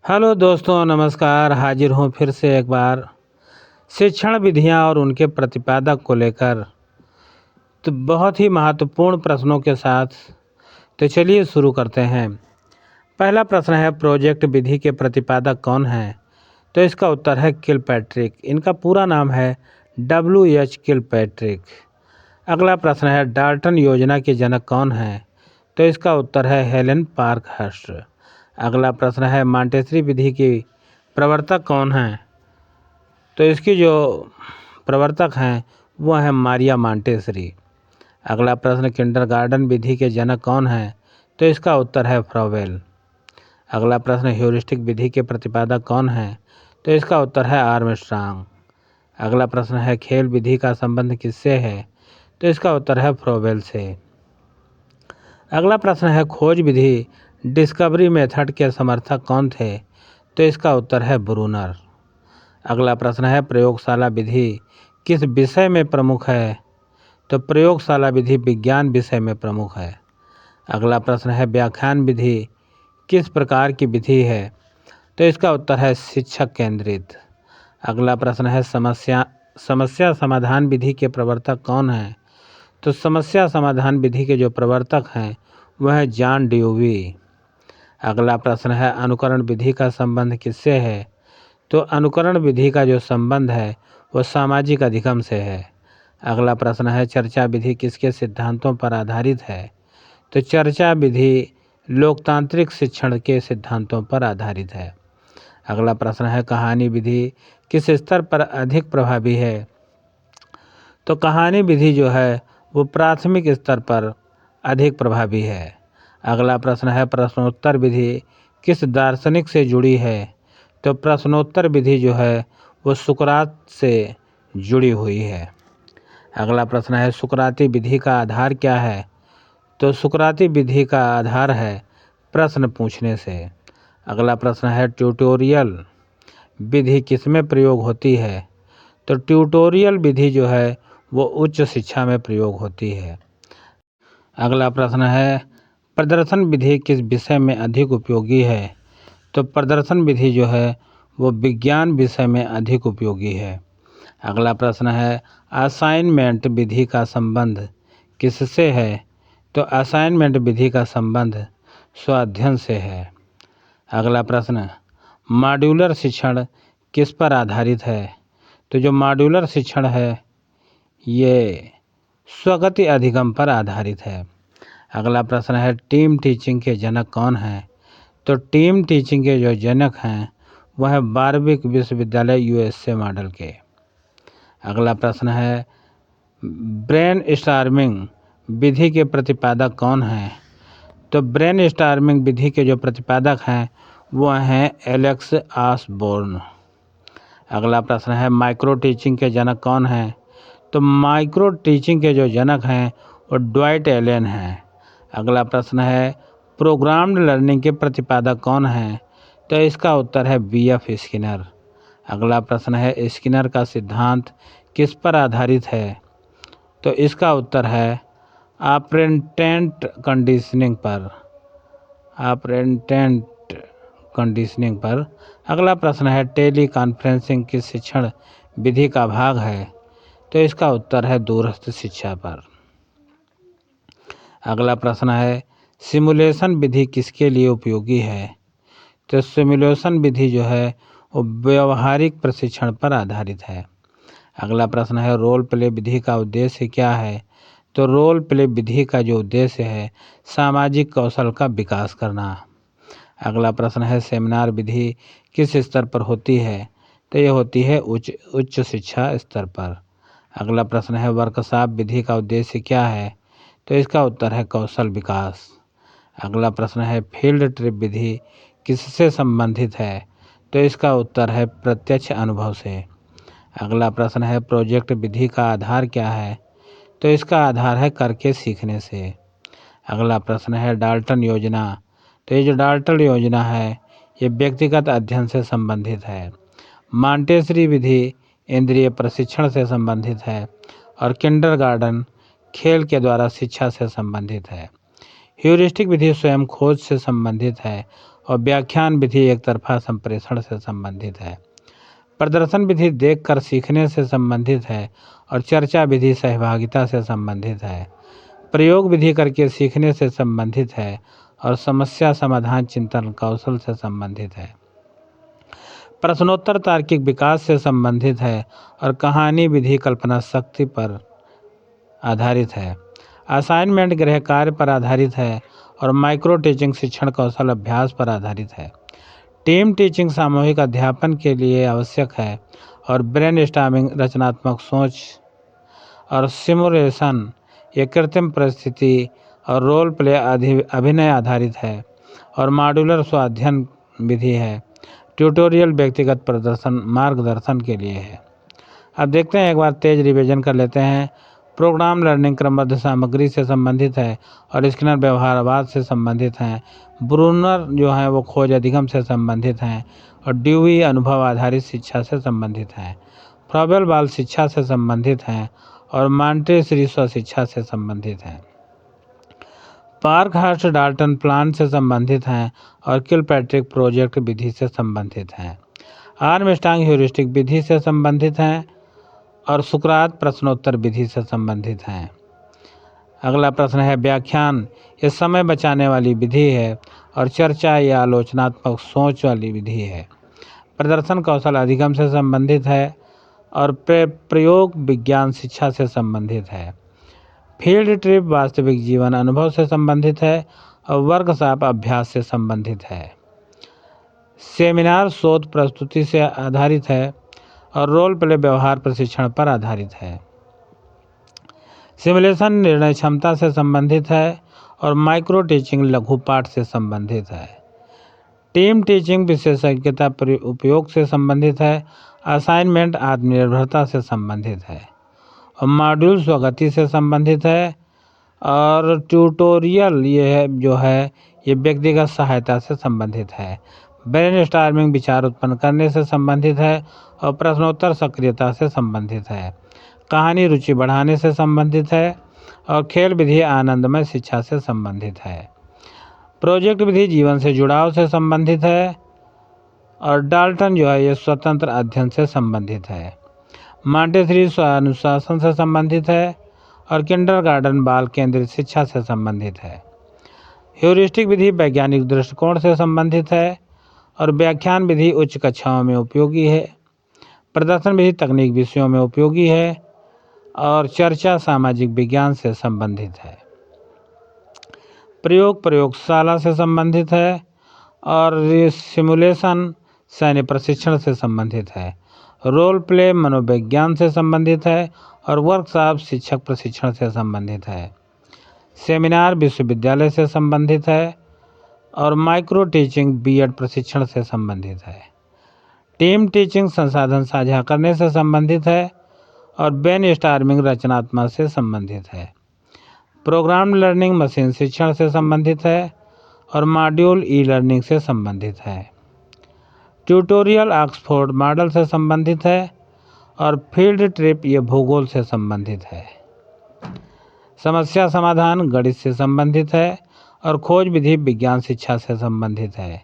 Hello दोस्तों, नमस्कार। हाजिर हूँ फिर से एक बार शिक्षण विधियाँ और उनके प्रतिपादक को लेकर तो बहुत ही महत्वपूर्ण प्रश्नों के साथ। तो चलिए शुरू करते हैं। पहला प्रश्न है, प्रोजेक्ट विधि के प्रतिपादक कौन हैं? तो इसका उत्तर है किलपैट्रिक। इनका पूरा नाम है W.H. किलपैट्रिक। अगला प्रश्न है, डाल्टन योजना के जनक कौन हैं? तो इसका उत्तर है हेलेन पार्कहर्स्ट। अगला प्रश्न है, मॉन्टेसरी विधि की प्रवर्तक कौन हैं? तो इसकी जो प्रवर्तक हैं वो हैं मारिया मॉन्टेसरी। अगला प्रश्न, किंडरगार्टन विधि के जनक कौन हैं? तो इसका उत्तर है फ्रोबेल। अगला प्रश्न, ह्यूरिस्टिक विधि के प्रतिपादक कौन हैं? तो इसका उत्तर है आर्मस्ट्रांग। अगला प्रश्न है, खेल विधि का संबंध किससे है? तो इसका उत्तर है फ्रोबेल से। अगला प्रश्न है, खोज विधि डिस्कवरी मेथड के समर्थक कौन थे? तो इसका उत्तर है ब्रूनर। अगला प्रश्न है, प्रयोगशाला विधि किस विषय में प्रमुख है? तो प्रयोगशाला विधि विज्ञान विषय में प्रमुख है। अगला प्रश्न है, व्याख्यान विधि किस प्रकार की विधि है? तो इसका उत्तर है शिक्षक केंद्रित। अगला प्रश्न है, समस्या समाधान विधि के प्रवर्तक कौन हैं? तो समस्या समाधान विधि के जो प्रवर्तक हैं वह है जॉन ड्यूवी। अगला प्रश्न है, अनुकरण विधि का संबंध किससे है? तो अनुकरण विधि का जो संबंध है वो सामाजिक अधिगम से है। अगला प्रश्न है, चर्चा विधि किसके सिद्धांतों पर आधारित है? तो चर्चा विधि लोकतांत्रिक शिक्षण के सिद्धांतों पर आधारित है। अगला प्रश्न है, कहानी विधि किस स्तर पर अधिक प्रभावी है? तो कहानी विधि जो है वो प्राथमिक स्तर पर अधिक प्रभावी है। अगला प्रश्न है, प्रश्नोत्तर विधि किस दार्शनिक से जुड़ी है? तो प्रश्नोत्तर विधि जो है वो सुकरात से जुड़ी हुई है। अगला प्रश्न है, सुकराती विधि का आधार क्या है? तो सुकराती विधि का आधार है प्रश्न पूछने से। अगला प्रश्न है, ट्यूटोरियल विधि किसमें प्रयोग होती है? तो ट्यूटोरियल विधि जो है वो उच्च शिक्षा में प्रयोग होती है। अगला प्रश्न है, प्रदर्शन विधि किस विषय में अधिक उपयोगी है? तो प्रदर्शन विधि जो है वो विज्ञान विषय में अधिक उपयोगी है। अगला प्रश्न है, असाइनमेंट विधि का संबंध किससे है? तो असाइनमेंट विधि का संबंध स्वाध्ययन से है। अगला प्रश्न, मॉड्यूलर शिक्षण किस पर आधारित है? तो जो मॉड्यूलर शिक्षण है ये स्वगति अधिगम पर आधारित है। अगला प्रश्न है, टीम टीचिंग के जनक कौन हैं? तो टीम टीचिंग के जो जनक हैं वह है वारविक विश्वविद्यालय USA मॉडल के। अगला प्रश्न है, ब्रेन स्टॉर्मिंग विधि के प्रतिपादक कौन हैं? तो ब्रेन स्टॉर्मिंग विधि के जो प्रतिपादक हैं वो हैं एलेक्स ऑसबोर्न। अगला प्रश्न है, माइक्रो टीचिंग के जनक कौन हैं? तो माइक्रो टीचिंग के जो जनक हैं वो ड्वाइट एलन हैं। अगला प्रश्न है, प्रोग्राम्ड लर्निंग के प्रतिपादक कौन हैं? तो इसका उत्तर है BF स्किनर। अगला प्रश्न है, स्किनर का सिद्धांत किस पर आधारित है? तो इसका उत्तर है ऑपरेंटेंट कंडीशनिंग पर। ऑपरेंटेंट कंडीशनिंग पर। अगला प्रश्न है, टेली कॉन्फ्रेंसिंग किस शिक्षण विधि का भाग है? तो इसका उत्तर है दूरस्थ शिक्षा पर। अगला प्रश्न है, सिमुलेशन विधि किसके लिए उपयोगी है? तो सिमुलेशन विधि जो है वो व्यवहारिक प्रशिक्षण पर आधारित है। अगला प्रश्न है, रोल प्ले विधि का उद्देश्य क्या है? तो रोल प्ले विधि का जो उद्देश्य है सामाजिक कौशल का विकास करना। अगला प्रश्न है, सेमिनार विधि किस स्तर पर होती है? तो ये होती है उच्च शिक्षा स्तर पर। अगला प्रश्न है, वर्कशॉप विधि का उद्देश्य क्या है? तो इसका उत्तर है कौशल विकास। अगला प्रश्न है, फील्ड ट्रिप विधि किससे संबंधित है? तो इसका उत्तर है प्रत्यक्ष अनुभव से। अगला प्रश्न है, प्रोजेक्ट विधि का आधार क्या है? तो इसका आधार है करके सीखने से। अगला प्रश्न है, डाल्टन योजना। तो ये जो डाल्टन योजना है ये व्यक्तिगत अध्ययन से संबंधित है। मॉन्टेसरी विधि इंद्रिय प्रशिक्षण से संबंधित है और किंडरगार्टन खेल के द्वारा शिक्षा से संबंधित है। ह्यूरिस्टिक विधि स्वयं खोज से संबंधित है और व्याख्यान विधि एक तरफा संप्रेषण से संबंधित है। प्रदर्शन विधि देखकर सीखने से संबंधित है और चर्चा विधि सहभागिता से संबंधित है। प्रयोग विधि करके सीखने से संबंधित है और समस्या समाधान चिंतन कौशल से संबंधित है। प्रश्नोत्तर तार्किक विकास से संबंधित है और कहानी विधि कल्पना शक्ति पर आधारित है। असाइनमेंट गृह कार्य पर आधारित है और माइक्रो टीचिंग शिक्षण कौशल अभ्यास पर आधारित है। टीम टीचिंग सामूहिक अध्यापन के लिए आवश्यक है और ब्रेनस्टॉर्मिंग रचनात्मक सोच और सिमुलेशन ये कृत्रिम परिस्थिति और रोल प्ले अभिनय आधारित है और मॉड्यूलर स्वाध्ययन विधि है। ट्यूटोरियल व्यक्तिगत प्रदर्शन मार्गदर्शन के लिए है। अब देखते हैं, एक बार तेज रिवीजन कर लेते हैं। प्रोग्राम लर्निंग क्रमबद्ध सामग्री से संबंधित है और स्किनर व्यवहारवाद से संबंधित हैं। ब्रूनर जो है वो खोज अधिगम से संबंधित हैं और ड्यूई अनुभव आधारित शिक्षा से संबंधित हैं। फ्रॉबेल बाल शिक्षा से संबंधित हैं और मॉन्टेसरी शिक्षा से संबंधित हैं। पार्कहर्स्ट डाल्टन प्लान से संबंधित हैं और किलपैट्रिक प्रोजेक्ट विधि से संबंधित हैं। आर्मस्ट्रांग ह्यूरिस्टिक विधि से संबंधित हैं और सुकरात प्रश्नोत्तर विधि से संबंधित हैं। अगला प्रश्न है, व्याख्यान ये समय बचाने वाली विधि है और चर्चा या आलोचनात्मक सोच वाली विधि है। प्रदर्शन कौशल अधिगम से संबंधित है और प्रयोग विज्ञान शिक्षा से संबंधित है। फील्ड ट्रिप वास्तविक जीवन अनुभव से संबंधित है और वर्कशॉप अभ्यास से संबंधित है। सेमिनार शोध प्रस्तुति से आधारित है और रोल प्ले व्यवहार प्रशिक्षण पर आधारित है। सिमुलेशन निर्णय क्षमता से संबंधित है और माइक्रो टीचिंग लघु पाठ से संबंधित है। टीम टीचिंग विशेषज्ञता उपयोग से संबंधित है। असाइनमेंट आत्मनिर्भरता से संबंधित है और मॉड्यूल स्वगति से संबंधित है और ट्यूटोरियल ये व्यक्तिगत सहायता से संबंधित है। ब्रेनस्टॉर्मिंग विचार उत्पन्न करने से संबंधित है और प्रश्नोत्तर सक्रियता से संबंधित है। कहानी रुचि बढ़ाने से संबंधित है और खेल विधि आनंदमय शिक्षा से संबंधित है। प्रोजेक्ट विधि जीवन से जुड़ाव से संबंधित है और डाल्टन ये स्वतंत्र अध्ययन से संबंधित है। मॉन्टेसरी अनुशासन से संबंधित है और किंडरगार्टन बाल केंद्रित शिक्षा से संबंधित है। ह्यूरिस्टिक विधि वैज्ञानिक दृष्टिकोण से संबंधित है और व्याख्यान विधि उच्च कक्षाओं में उपयोगी है। प्रदर्शन विधि तकनीक विषयों में उपयोगी है और चर्चा सामाजिक विज्ञान से संबंधित है। प्रयोग प्रयोगशाला से संबंधित है और सिमुलेशन सैन्य प्रशिक्षण से संबंधित है। रोल प्ले मनोविज्ञान से संबंधित है और वर्कशॉप शिक्षक प्रशिक्षण से संबंधित है। सेमिनार विश्वविद्यालय से संबंधित है और माइक्रो टीचिंग बीएड प्रशिक्षण से संबंधित है। टीम टीचिंग संसाधन साझा करने से संबंधित है और ब्रेनस्टॉर्मिंग रचनात्मक से संबंधित है। प्रोग्राम लर्निंग मशीन शिक्षण से संबंधित है और मॉड्यूल ई लर्निंग से संबंधित है। ट्यूटोरियल ऑक्सफोर्ड मॉडल से संबंधित है और फील्ड ट्रिप ये भूगोल से संबंधित है। समस्या समाधान गणित से संबंधित है और खोज विधि विज्ञान शिक्षा से संबंधित है।